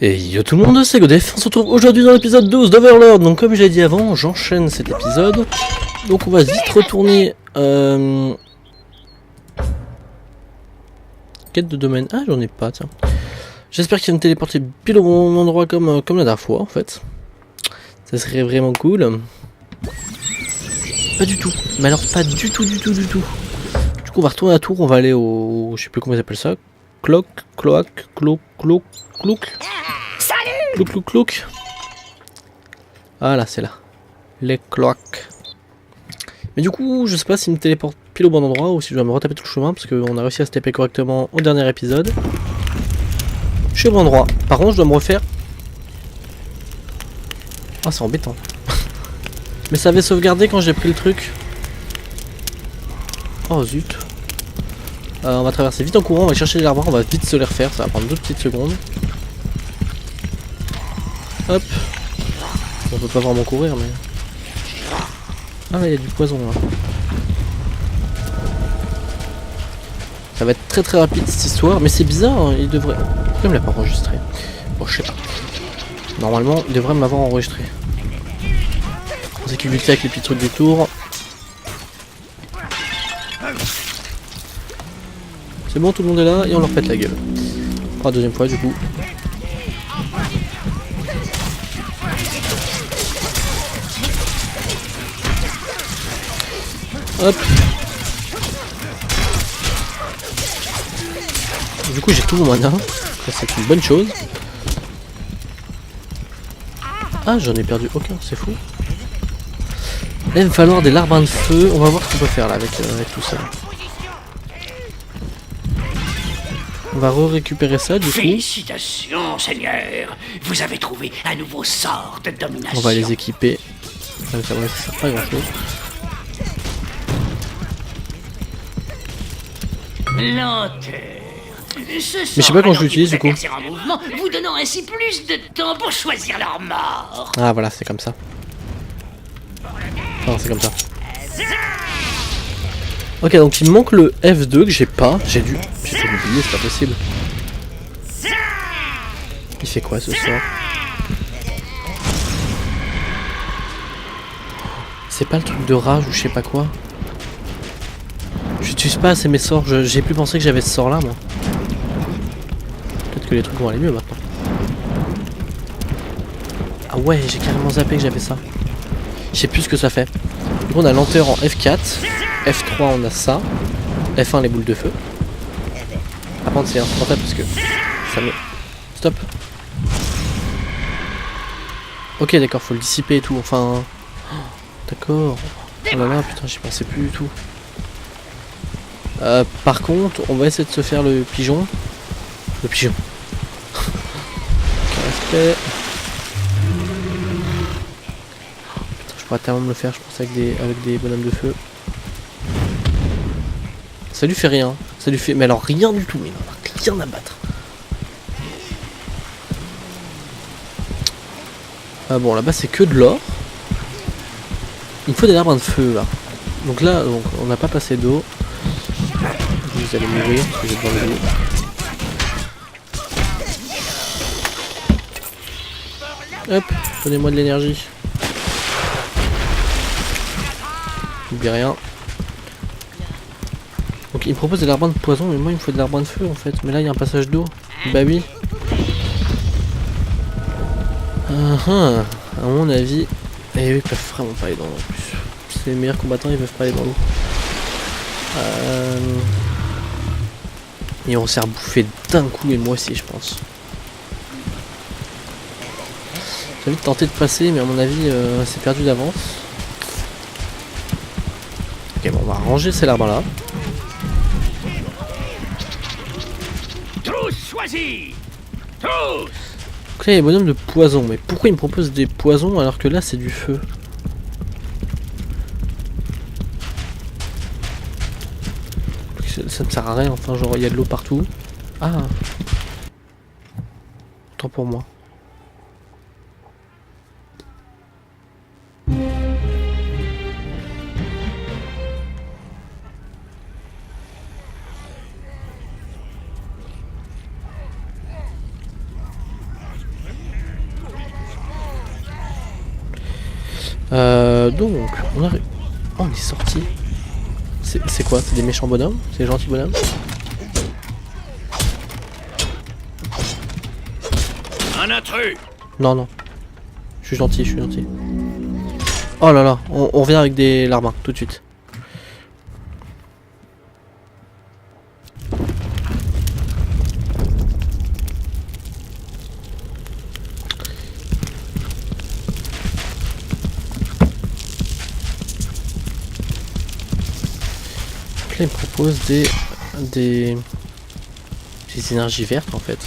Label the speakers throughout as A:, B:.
A: Et yo tout le monde, c'est Godef, on se retrouve aujourd'hui dans l'épisode 12 d'Overlord. Donc comme j'ai dit avant, j'enchaîne cet épisode. Donc on va vite retourner... Quête de domaine, ah j'en ai pas tiens. J'espère qu'il va me téléporter pile au bon endroit comme la dernière fois en fait. Ça serait vraiment cool. Pas du tout, mais alors pas du tout. Du coup on va retourner à la tour, on va aller au... je sais plus comment ils appellent ça. Cloak. Voilà, c'est là. Les cloaques. Mais du coup, je sais pas s'il me téléporte pile au bon endroit ou si je dois me retaper tout le chemin parce qu'on a réussi à se taper correctement au dernier épisode. Je suis au bon endroit. Par contre, je dois me refaire. Ah, c'est embêtant. Mais ça avait sauvegardé quand j'ai pris le truc. Oh zut. On va traverser vite en courant, on va chercher les arbres, on va vite se les refaire, ça va prendre 2 petites secondes. Hop. On peut pas vraiment courir mais... Ah il y a du poison là. Ça va être très rapide cette histoire, mais c'est bizarre, hein, il devrait... Pourquoi il me l'a pas enregistré? Bon je sais pas. Normalement il devrait m'avoir enregistré. On s'est vite fait avec les petits trucs du tour. C'est bon, tout le monde est là et on leur pète la gueule. On fera la deuxième fois du coup. Hop. Du coup j'ai tout mon mana. C'est une bonne chose. Ah j'en ai perdu aucun, c'est fou. Là il va falloir des larbins de feu. On va voir ce qu'on peut faire là avec tout ça. On va récupérer ça du coup.
B: Félicitations, Seigneur. Vous avez trouvé un nouveau sort de domination.
A: On va les équiper. Ça sert pas à grand chose.
B: Lenteur.
A: Mais je sais pas quand je l'utilise du coup.
B: En mouvement, vous donnant ainsi plus de temps pour choisir leur mort.
A: Ah voilà, c'est comme ça. Non, c'est comme ça. Ok, donc il me manque le F2 que j'ai pas. J'ai dû l'oublier, c'est pas possible. Il fait quoi ce sort? C'est pas le truc de rage ou je sais pas quoi. J'utilise pas assez mes sorts, j'ai plus pensé que j'avais ce sort là moi. Peut-être que les trucs vont aller mieux maintenant. Ah ouais, j'ai carrément zappé que j'avais ça. Je sais plus ce que ça fait. Du coup on a lenteur en F4. F3 on a ça. F1 les boules de feu. Par contre c'est insupportable parce que ça me... Stop. Ok d'accord, faut le dissiper et tout, enfin... Oh, d'accord. Oh là là, putain j'y pensais plus du tout. Par contre, on va essayer de se faire le pigeon. Le pigeon. Respect. Putain, je pourrais tellement me le faire, je pense, avec des bonhommes de feu. Ça lui fait rien. Ça lui fait... Mais alors rien du tout, mais il n'en a rien à battre. Ah bon, là-bas c'est que de l'or. Il me faut des larbins de feu là. Donc là, on n'a pas passé d'eau. Vous allez mourir parce que j'ai besoin de l'eau. Hop, donnez-moi de l'énergie. N'oublie rien. Donc il me propose des larbins de poison, mais moi il me faut des larbins de feu en fait. Mais là il y a un passage d'eau. Bah oui. À mon avis. Et eux ils peuvent vraiment pas aller dans l'eau en plus. C'est les meilleurs combattants, ils peuvent pas aller dans l'eau. Et on s'est rebouffé d'un coup et moi aussi je pense. J'ai envie de tenter de passer mais à mon avis c'est perdu d'avance. Ok bon on va ranger ces larbins là.
B: Tous choisis. Tous.
A: Donc là il y a les bonhommes de poison, mais pourquoi ils me proposent des poisons alors que là c'est du feu? Ça ne sert à rien, enfin genre il y a de l'eau partout. Ah. Autant pour moi. Donc, on est sorti. C'est quoi? C'est des méchants bonhommes? C'est des gentils bonhommes?
B: Un intrus!
A: Non, non. Je suis gentil, je suis gentil. Oh là là, on revient avec des larbins, tout de suite. Là, il me propose des énergies vertes en fait.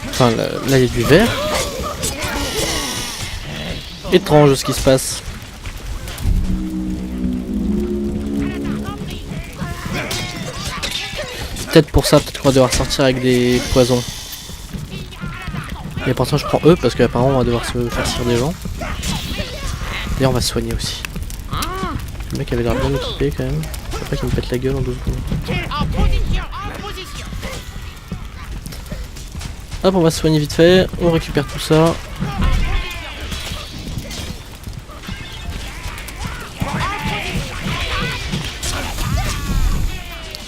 A: Enfin là il y a du vert. Étrange ce qui se passe. Peut-être pour ça, peut-être qu'on va devoir sortir avec des poisons. Mais pour ça je prends eux parce qu'apparemment on va devoir se faire tirer des gens. Et on va se soigner aussi. Le mec avait l'air bien équipé quand même. Je sais pas qu'il me pète la gueule en 12 secondes. Hop, on va se soigner vite fait. On récupère tout ça.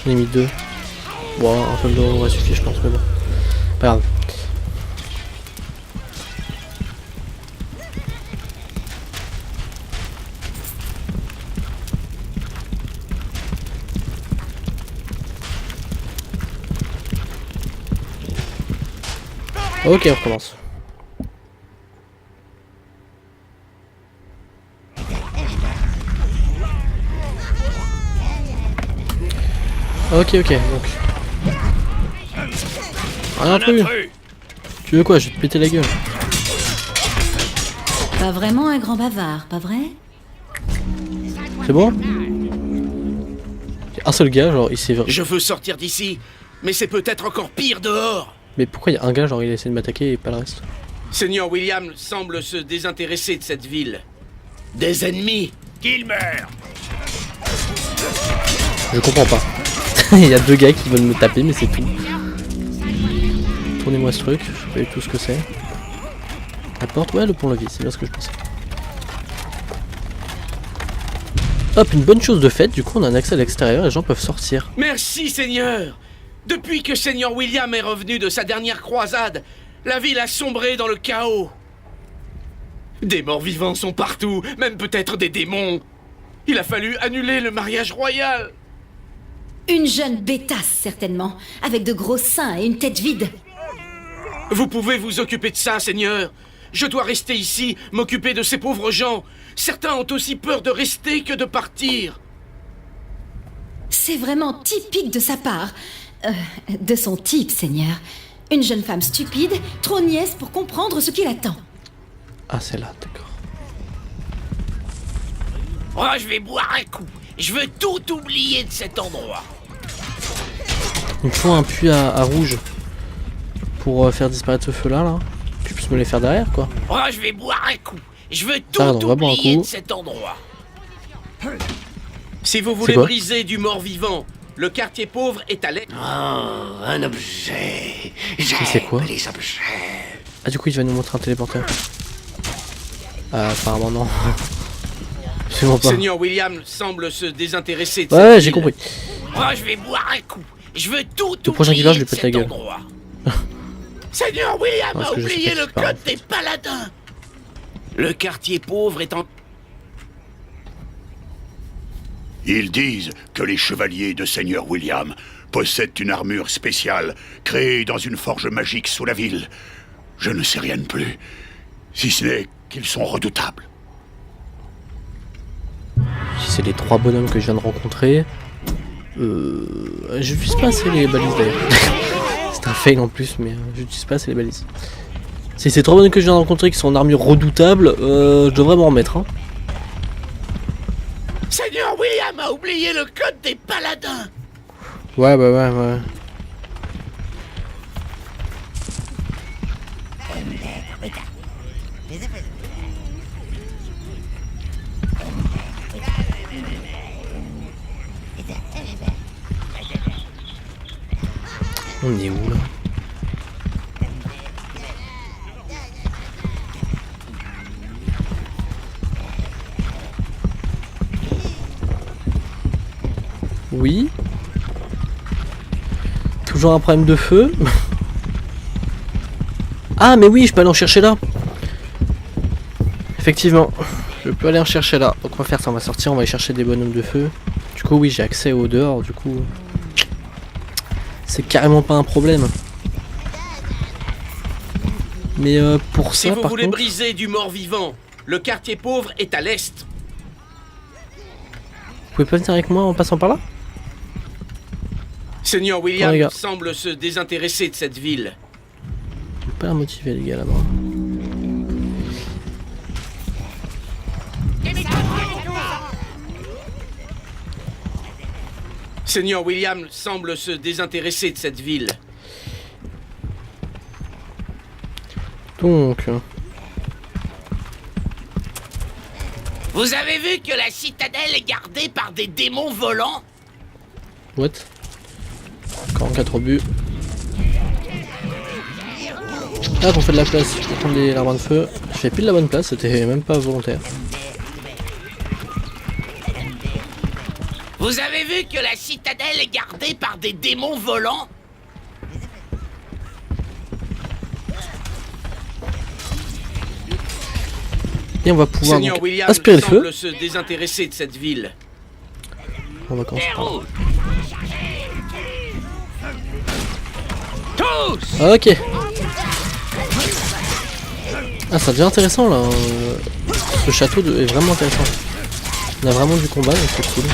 A: J'en ai mis 2. Bon, un peu d'eau aurait suffi je pense, mais bon. Pas grave. Ok, on recommence. Ok, donc. Rien plus. Tu veux quoi? Je vais te péter la gueule.
C: Pas vraiment un grand bavard, pas vrai?
A: C'est bon? Un seul gars, genre il s'est...
B: Je veux sortir d'ici, mais c'est peut-être encore pire dehors.
A: Mais pourquoi il y a un gars, genre il essaie de m'attaquer et pas le reste?
B: Seigneur William semble se désintéresser de cette ville. Des ennemis, qu'il meure.
A: Je comprends pas. Il y a 2 gars qui veulent me taper, mais c'est tout. Tournez-moi ce truc, je sais pas du tout ce que c'est. La porte, ouais, le pont-levis, c'est bien ce que je pensais. Hop, une bonne chose de faite, du coup on a un accès à l'extérieur, les gens peuvent sortir.
B: Merci, Seigneur. Depuis que Seigneur William est revenu de sa dernière croisade, la ville a sombré dans le chaos. Des morts vivants sont partout, même peut-être des démons. Il a fallu annuler le mariage royal.
C: Une jeune bêtasse, certainement, avec de gros seins et une tête vide.
B: Vous pouvez vous occuper de ça, Seigneur. Je dois rester ici, m'occuper de ces pauvres gens. Certains ont aussi peur de rester que de partir.
C: C'est vraiment typique de sa part. De son type, Seigneur. Une jeune femme stupide, trop niaise pour comprendre ce qui l'attend.
A: Ah, c'est là, d'accord.
B: Oh, je vais boire un coup. Je veux tout oublier de cet endroit.
A: Il me faut un puits à rouge pour faire disparaître ce feu là. Tu peux me les faire derrière quoi.
B: Oh, je vais boire un coup. Je veux tout
A: on va boire un
B: oublier
A: coup.
B: de cet endroit. Si vous voulez briser du mort-vivant, le quartier pauvre est à l'est. Oh, un objet.
A: C'est quoi?
B: Les objets.
A: Ah, du coup, il va nous montrer un téléporteur. Apparemment, non. Absolument pas.
B: Seigneur William semble se désintéresser de
A: Ouais,
B: cette
A: j'ai
B: ville.
A: compris.
B: Oh, je vais boire un coup. Je veux tout
A: Le prochain qui vient, je lui
B: oublier de
A: pète la
B: cet
A: gueule.
B: endroit. Seigneur William
A: Parce
B: a
A: que je sais
B: oublié
A: pas
B: le
A: ce qui se passe.
B: code des paladins. Le quartier pauvre est en...
D: Ils disent que les chevaliers de Seigneur William possèdent une armure spéciale créée dans une forge magique sous la ville. Je ne sais rien de plus, si ce n'est qu'ils sont redoutables.
A: Si c'est les 3 bonhommes que je viens de rencontrer, j'utilise pas assez les balises d'ailleurs. C'est un fail en plus, mais j'utilise pas assez les balises. Si c'est 3 bonhommes que je viens de rencontrer qui sont en armure redoutable, je devrais m'en remettre. Hein.
B: Seigneur William a oublié le code des paladins.
A: Ouais, ouais. On est où là? Oui. Toujours un problème de feu. Ah mais oui, je peux aller en chercher là. Effectivement, je peux aller en chercher là. Donc on va faire ça, on va sortir, on va aller chercher des bonhommes de feu. Du coup oui, j'ai accès au dehors, du coup... C'est carrément pas un problème. Mais pour ça,
B: Si vous
A: par
B: voulez
A: contre...
B: briser du mort-vivant, le quartier pauvre est à l'est.
A: Vous pouvez pas venir avec moi en passant par là?
B: Seigneur
A: Oh, les gars.
B: William semble se désintéresser de cette ville.
A: Je vais pas la motiver les gars là-bas.
B: Seigneur William semble se désintéresser de cette ville.
A: Donc...
B: Vous avez vu que la citadelle est gardée par des démons volants?
A: What? 44 obus. Ah, on fait de la place. Je vais prendre les larbins de feu. Je fais pile la bonne place, c'était même pas volontaire.
B: Vous avez vu que la citadelle est gardée par des démons volants?
A: Et on va pouvoir
B: Seigneur
A: donc
B: William
A: aspirer le feu.
B: semble se désintéresser de cette ville.
A: On va commencer par là.
B: Tous!
A: Ok. Ah, ça devient intéressant là. Ce château est vraiment intéressant. On a vraiment du combat, donc c'est cool.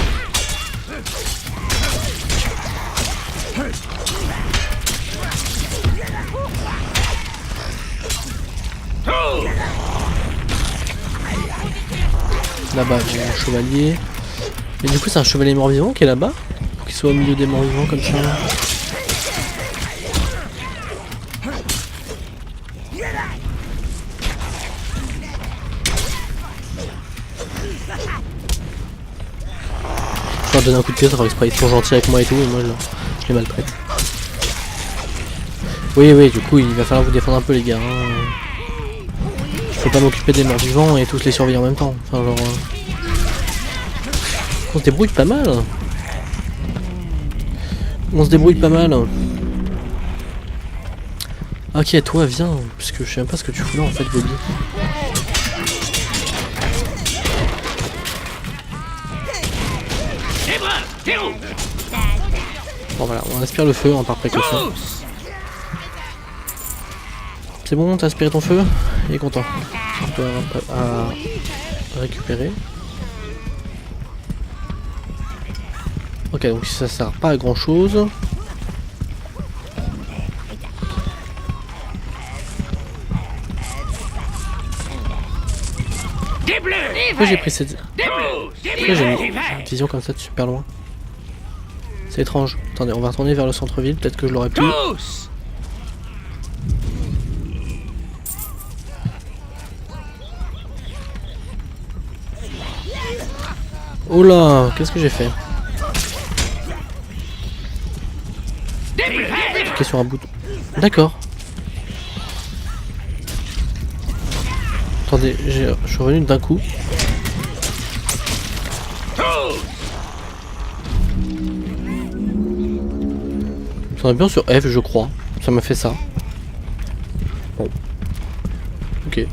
A: Là-bas, il y a un chevalier. Et du coup, c'est un chevalier mort-vivant qui est là-bas. Pour qu'il soit au milieu des morts-vivants comme ça. Je leur donne un coup de pied, ça fera exprès. Ils sont gentils avec moi et tout, et moi je les maltraite. Oui, oui, du coup, il va falloir vous défendre un peu, les gars. Hein. Je peux pas m'occuper des morts vivants et tous les surveiller en même temps. Enfin, genre. On se débrouille pas mal. On se débrouille pas mal. Ok, toi, viens. Parce que je sais même pas ce que tu fous là en fait, Bobby. Bon voilà, on aspire le feu en par précaution. C'est bon, t'as aspiré ton feu? Il est content. On peut à récupérer. Ok, donc ça sert pas à grand chose. Pourquoi j'ai pris cette... Pourquoi j'ai une vision comme ça de super loin? C'est étrange. Attendez, on va retourner vers le centre-ville, peut-être que je l'aurais pu. Oh là, qu'est-ce que j'ai fait? Cliquer sur un bouton. D'accord. Attendez, je suis revenu d'un coup. J'en ai bien sur F, je crois. Ça m'a fait ça. Bon. Ok.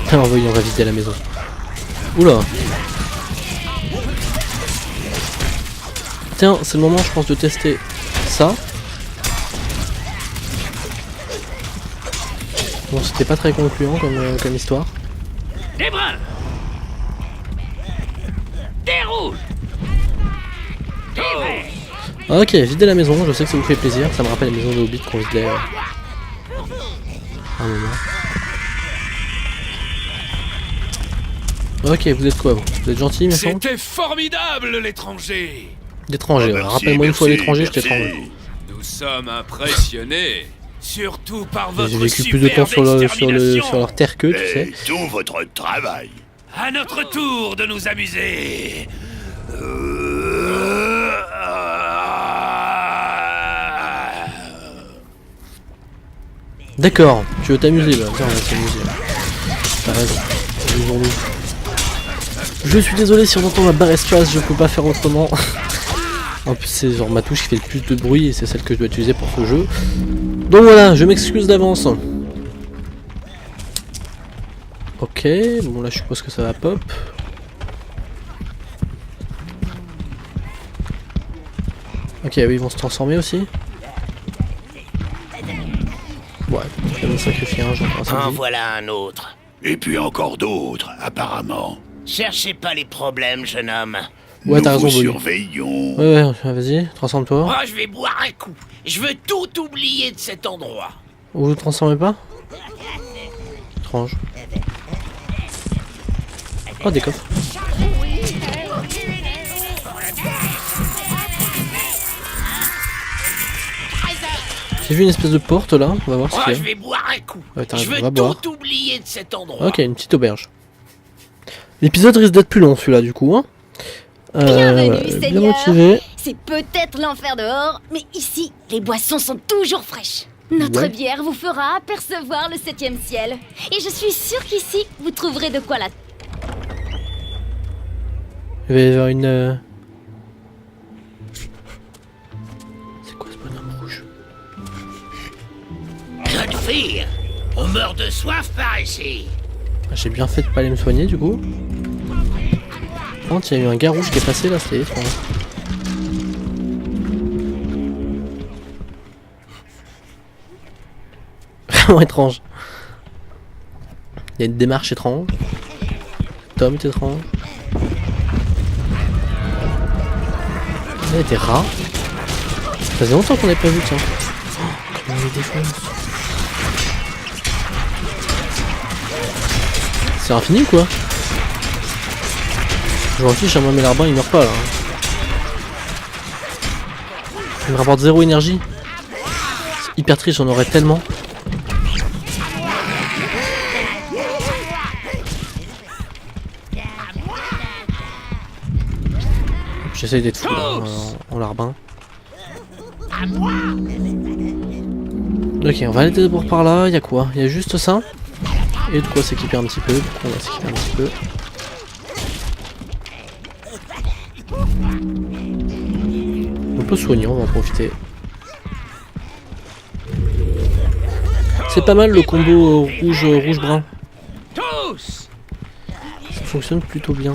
A: Alors voyons, on va vider la maison. Oula. Tiens, c'est le moment, je pense, de tester ça. Bon, c'était pas très concluant comme histoire.
B: Des bruns! Des rouges! Des verts!
A: Ok, vider la maison, je sais que ça vous fait plaisir. Ça me rappelle la maison de Hobbit qu'on vidait un moment. Ok, vous êtes quoi vous? Vous êtes gentil, mais
E: C'était formidable, l'étranger.
A: L'étranger,
D: Oh, merci,
A: rappelle-moi une fois
D: merci,
A: l'étranger, je
D: merci.
A: t'étrangle.
E: Nous sommes impressionnés, surtout par votre
A: J'ai vécu plus de temps sur leur terre que, tu sais.
D: Et tout votre travail.
E: À notre tour de nous amuser.
A: D'accord, tu veux t'amuser là. Tiens, on va s'amuser. T'as raison. Amusons-nous. Je suis désolé si on entend ma barre espace, je peux pas faire autrement. En plus c'est genre ma touche qui fait le plus de bruit et c'est celle que je dois utiliser pour ce jeu. Donc voilà, je m'excuse d'avance. Ok, bon là je suppose que ça va pop. Ok, oui, ils vont se transformer aussi. Ouais, je vais me sacrifier un jour.
F: En voilà un autre.
D: Et puis encore d'autres, apparemment.
F: Cherchez pas les problèmes, jeune homme.
A: Ouais, t'as
D: Nous
A: raison,
D: vous
A: Bolu.
D: surveillons.
A: Ouais, vas-y, transforme-toi.
F: Moi, je vais boire un coup. Je veux tout oublier de cet endroit.
A: Vous vous transformez pas? Étrange. Oh, des coffres. J'ai vu une espèce de porte là, on va voir ce
F: Moi,
A: qu'il
F: je
A: y a.
F: vais boire un coup.
A: Ouais, t'as
F: Je
A: raison,
F: veux
A: on va boire.
F: tout oublier de cet endroit.
A: Ok, une petite auberge. L'épisode risque d'être plus long celui-là du coup. Hein.
G: Bienvenue,
A: Ouais, bien
G: Seigneur.
A: motivé.
G: C'est peut-être l'enfer dehors, mais ici, les boissons sont toujours fraîches. Notre
A: Ouais.
G: bière vous fera apercevoir le 7e ciel. Et je suis sûre qu'ici, vous trouverez de quoi la...
A: Il va y avoir une... C'est quoi ce bonhomme rouge?
F: Jeune fille, on meurt de soif par ici.
A: Ah, j'ai bien fait de pas aller me soigner du coup. Par contre, il y a eu un gars rouge qui est passé là, c'était étrange. Vraiment étrange. Il y a une démarche étrange. Tom est étrange. Il y a des rats. Ça faisait longtemps qu'on n'avait pas vu, tiens. Oh, comment on les défonce. C'est infini ou quoi? Je m'en fiche, à moi mes larbins ils meurent pas là. Il me rapporte 0 énergie. C'est hyper triste, j'en aurais tellement. J'essaye d'être fou là, en larbin. Ok, on va aller d'abord par là, y'a quoi? Y'a juste ça. Et de quoi s'équiper un petit peu, on va s'équiper un petit peu. On peut soigner, on va en profiter. C'est pas mal le combo rouge-brun.
B: Tous!
A: Ça fonctionne plutôt bien.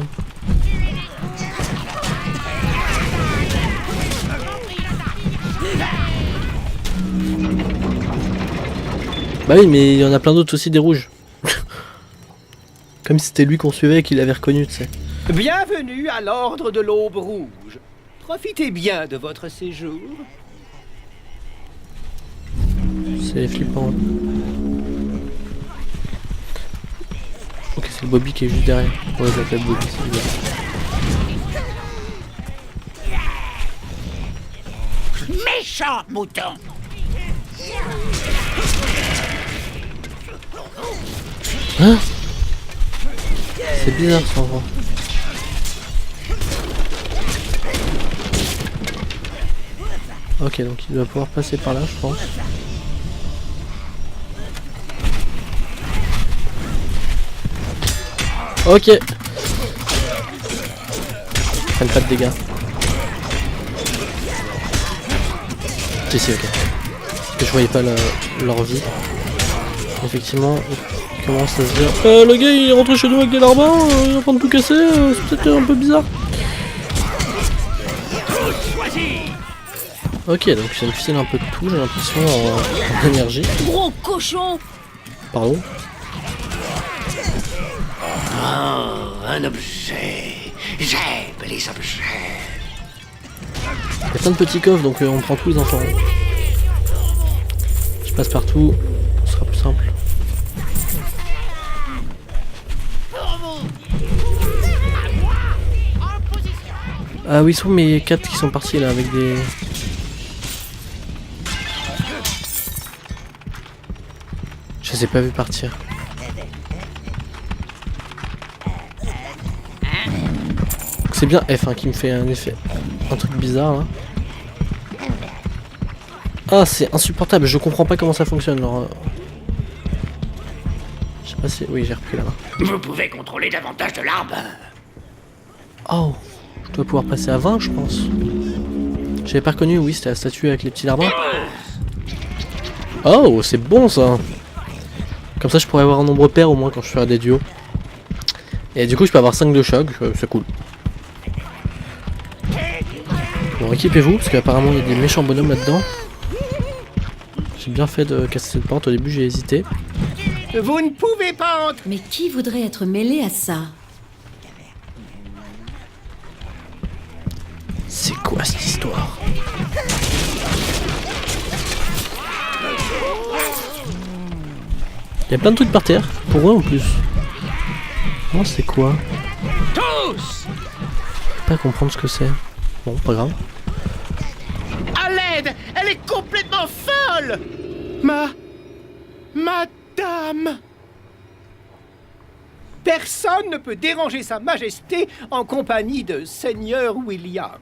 A: Bah oui, mais il y en a plein d'autres aussi des rouges. Comme si c'était lui qu'on suivait et qu'il l'avait reconnu, tu sais.
H: Bienvenue à l'Ordre de l'Aube Rouge. Profitez bien de votre séjour.
A: C'est flippant. Ok, c'est le Bobby qui est juste derrière. Ouais, je l'appelle Bobby, c'est bizarre.
F: Méchant mouton.
A: Hein? C'est bizarre ça, en vrai. Ok, donc il doit pouvoir passer par là, je pense. Ok. Prennent pas de dégâts. Si, ok. Parce que je voyais pas leur vie. Effectivement, il commence à se dire le gars il est rentré chez nous avec des larbins, il est en train de tout casser, c'est peut-être un peu bizarre. Ok, donc ça me file un peu de tout, j'ai l'impression, en énergie.
G: Gros cochon!
A: Pardon.
F: Oh, un objet. J'aime les objets.
A: Il y a plein de petits coffres, donc on prend tous les enfants. Je passe partout, ce sera plus simple. Ah oui, ils sont mes 4 qui sont partis là avec des... Je les ai pas vus partir. C'est bien F qui me fait un effet. Un truc bizarre là. Ah, c'est insupportable, je comprends pas comment ça fonctionne Je sais pas si... Oui, j'ai repris la main.
F: Vous pouvez contrôler davantage de l'arbre.
A: Oh, je dois pouvoir passer à 20, je pense. J'avais pas reconnu, oui, c'était la statue avec les petits larbins. Oh, c'est bon ça. Comme ça, je pourrais avoir un nombre pair au moins quand je ferai des duos. Et du coup, je peux avoir 5 de choc, c'est cool. Bon, équipez-vous, parce qu'apparemment, il y a des méchants bonhommes là-dedans. J'ai bien fait de casser cette porte, au début, j'ai hésité.
H: Vous ne pouvez pas entrer.
C: Mais qui voudrait être mêlé à ça?
A: C'est quoi cette histoire? Il y a plein de trucs par terre, pour eux en plus. Non, c'est quoi?
F: Tous!
A: Je peux pas comprendre ce que c'est. Bon, pas grave.
H: À l'aide! Elle est complètement folle! Madame! Personne ne peut déranger sa majesté en compagnie de Seigneur William.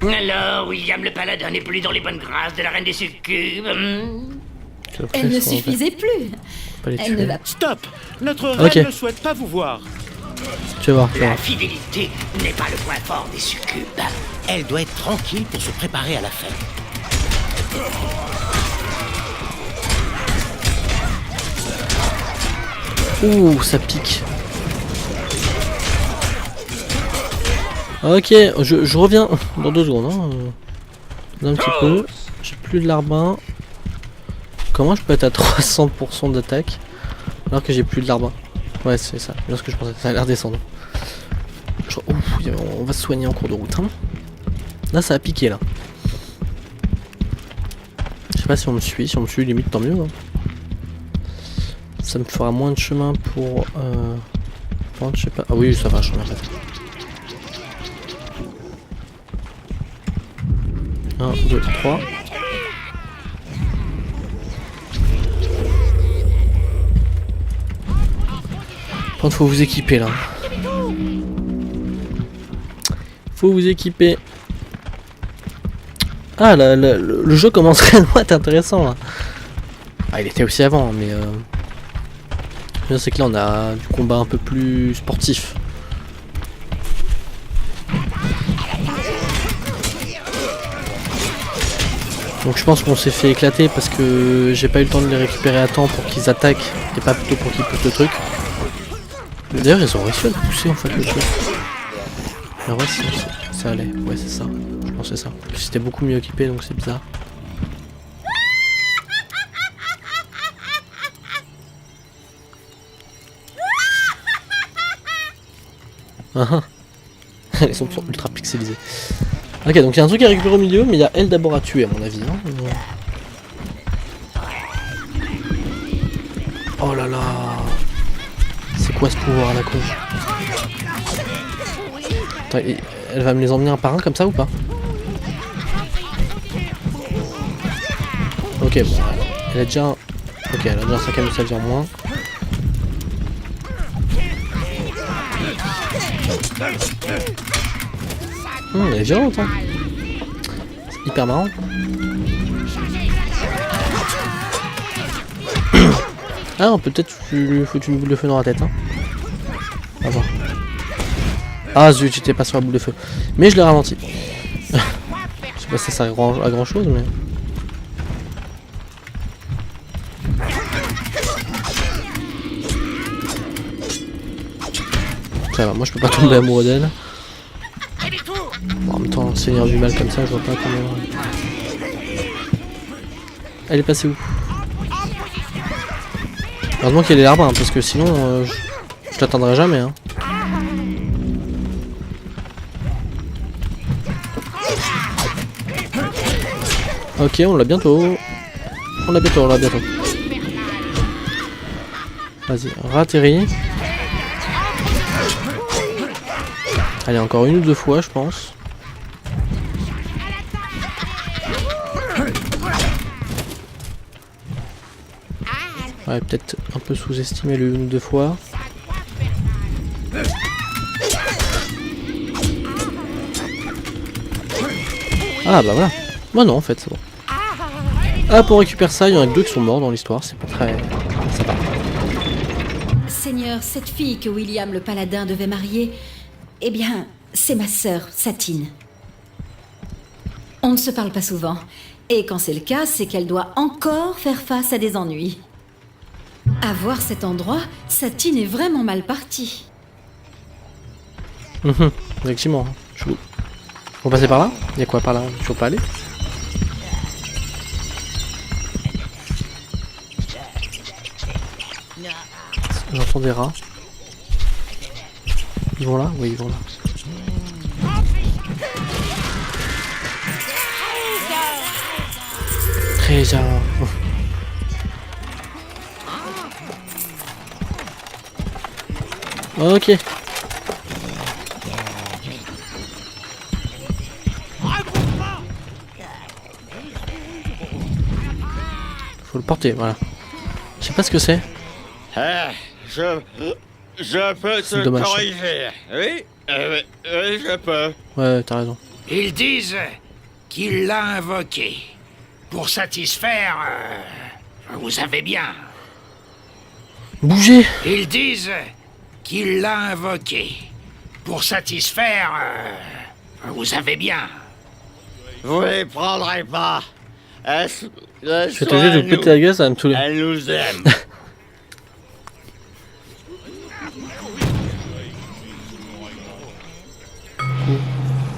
F: Alors, William le paladin n'est plus dans les bonnes grâces de la reine des succubes.
C: Elle ne suffisait plus. Elle ne va pas.
I: Stop! Notre reine ne souhaite pas vous voir.
A: Tu vas voir, tu vas
F: La
A: voir.
F: fidélité n'est pas le point fort des succubes.
I: Elle doit être tranquille pour se préparer à la fête.
A: Ouh, ça pique. Ok, je reviens dans 2 secondes. Hein. Un petit peu. J'ai plus de larbin. Comment je peux être à 300% d'attaque alors que j'ai plus de larbin? Ouais, c'est ça. C'est bien ce que je pensais. Ça a l'air descendre. Ouf, on va se soigner en cours de route. Hein. Là, ça a piqué là. Je sais pas si on me suit. Si on me suit, limite, tant mieux. Hein. Ça me fera moins de chemin pour... je sais pas... Ah oui, ça va, je reviens en fait. 1, 2, 3. Par contre, faut vous équiper là. Faut vous équiper. Ah, le jeu commence réellement à être intéressant là. Ah, il était aussi avant, mais... C'est que là on a du combat un peu plus sportif. Donc je pense qu'on s'est fait éclater parce que j'ai pas eu le temps de les récupérer à temps pour qu'ils attaquent et pas plutôt pour qu'ils poussent le truc. D'ailleurs ils ont réussi à le pousser en fait le truc. Alors ouais ça allait, ouais c'est ça, je pensais ça. C'était beaucoup mieux équipé donc c'est bizarre. Ils sont ultra pixelisés. Ok, donc il y a un truc à récupérer au milieu, mais il y a elle d'abord à tuer à mon avis. Hein. Oh là là. C'est quoi ce pouvoir à la con? Attends, elle va me les emmener un par un comme ça ou pas? Ok, bon. Elle a déjà un... Ok, elle a déjà un 5ème, ça devient moins. Elle est violente hein. C'est hyper marrant. Ah on peut peut-être lui foutre une boule de feu dans la tête hein. On va voir. Ah zut, j'étais pas sur la boule de feu. Mais je l'ai ralenti. Je sais pas si ça sert à grand chose mais... Ça va, moi je peux pas tomber amoureux d'elle. Bon, en même temps, Seigneur du mal comme ça, je vois pas comment... Elle est passée où? Heureusement qu'il y a des larbins, hein, parce que sinon, je l'atteindrai jamais. Hein. Ok, on l'a bientôt. On l'a bientôt, Vas-y, ratterris. Allez, encore 1 ou 2 fois, je pense. Ouais, peut-être un peu sous-estimer le 1 ou 2 fois. Ah bah voilà. Bah non, en fait, c'est bon. Hop, on récupère ça. Il y en a que 2 qui sont morts dans l'histoire. C'est pas très sympa.
C: Seigneur, cette fille que William le paladin devait marier, eh bien, c'est ma sœur, Satine. On ne se parle pas souvent. Et quand c'est le cas, c'est qu'elle doit encore faire face à des ennuis. À voir cet endroit, Satine est vraiment mal partie.
A: Effectivement. On va passer par là? Il y a quoi par là? Je peux pas aller. J'entends des rats. Ils vont là? Oui, ils vont là. Trésor. Ok. Faut le porter, voilà. Je sais pas ce que c'est.
J: Je peux te
A: dommage.
J: corriger. Oui, je peux.
A: Ouais, t'as raison.
F: Ils disent qu'il l'a invoqué pour satisfaire... vous savez bien.
A: Bougez!
F: Ils disent qu'il l'a invoqué pour satisfaire... vous savez bien.
J: Vous les prendrez pas.
A: Je vais te dire de péter la gueule, ça va me saouler.
J: Elle nous aime.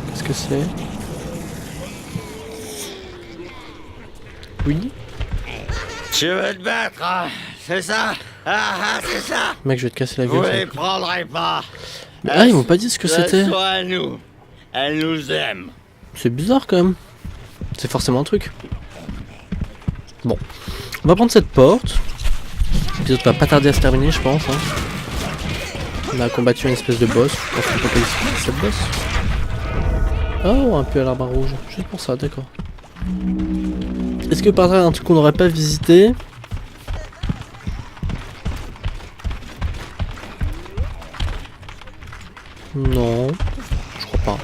A: Qu'est-ce que c'est? Oui?
J: Tu veux te battre, hein? C'est ça? C'est ça?
A: Mec, je vais te casser la
J: Vous
A: gueule.
J: les prendrez pas.
A: Ah, ils m'ont pas dit ce que c'était.
J: Soit à nous. Elle nous aime.
A: C'est bizarre quand même. C'est forcément un truc. Bon. On va prendre cette porte. L'épisode va pas tarder à se terminer, je pense. Hein. On a combattu une espèce de boss. Je pense qu'on peut qualifier cette boss. Oh, un peu à l'arbre rouge. Juste pour ça, d'accord. Est-ce que par hasard un truc qu'on n'aurait pas visité? Non, je crois pas.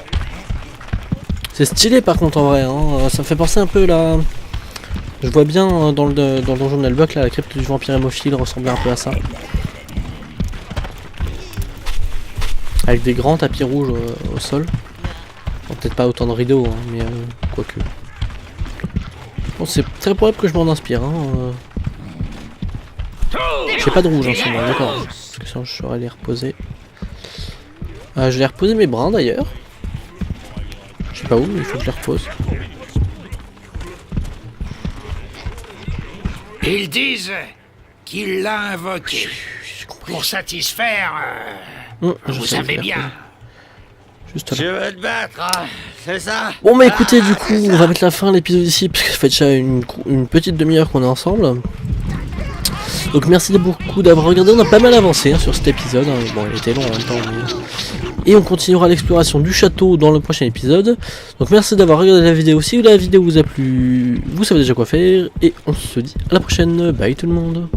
A: C'est stylé par contre en vrai, hein. Ça me fait penser un peu là. Je vois bien dans le donjon de Nullbuck là, la crypte du vampire hémophile ressemblait un peu à ça. Avec des grands tapis rouges au sol. Bon, peut-être pas autant de rideaux, hein, mais quoique. Bon, c'est très probable que je m'en inspire. Hein. J'ai pas de rouge en ce moment, d'accord. Parce que sinon je saurais les reposer. Je vais reposer mes brins d'ailleurs. Je sais pas où, mais il faut que je les repose.
F: Ils disent qu'il l'a invoqué pour satisfaire... vous savez bien.
A: Juste là.
J: Tu veux te battre, hein? C'est ça?
A: Bon bah écoutez, du coup, on va mettre la fin à l'épisode ici, parce que ça fait déjà une petite demi-heure qu'on est ensemble. Donc merci beaucoup d'avoir regardé, on a pas mal avancé hein, sur cet épisode. Hein. Bon, il était long en même temps. Mais... Et on continuera l'exploration du château dans le prochain épisode. Donc merci d'avoir regardé la vidéo. Si la vidéo vous a plu, vous savez déjà quoi faire. Et on se dit à la prochaine. Bye tout le monde.